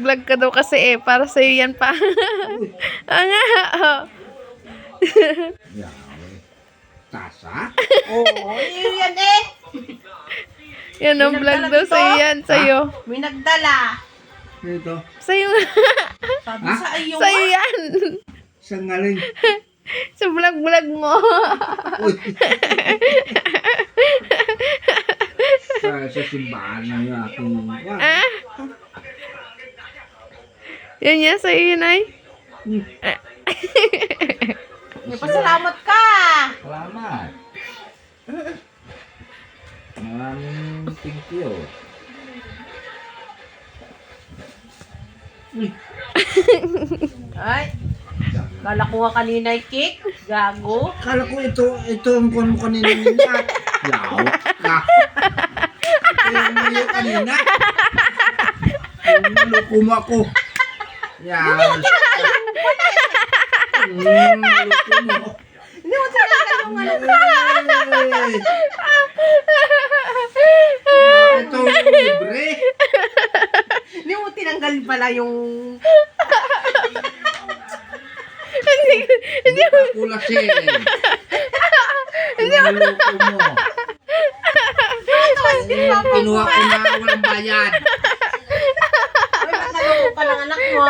nag-vlog ka daw kasi para sa'yo yan pa. Nga, oh. Tasa? Oo, yan eh. Yan ang vlog daw sa'yo yan, sa'yo. May nagdala. Ito. Sa'yo Sabi Ha? sa iyo. sa'yo yan. Saan galing? Sa vlog-vlog mo. Uy. Sa simbahan na yung aking... Ah? Yan yan, sa'yo yun ay. May pasalamat ka. Salamat. Maraming thank you. Ay. Kala ko nga kanina ay cake. Gago. Kala ko ito ang kuwan mo kanina nila. Yaw ka. Ito yung mayo kanina. Yung naloko mo ako. Yaw. Naloko mo. Hindi mo talaga yung ano. Ay. Ito yung libre. Hindi mo tinanggal pala yung... Hindi pa kulasin. Yung naloko mo. Kinuha ko na walang bayad. Ay, ba't naloko ka ng anak mo?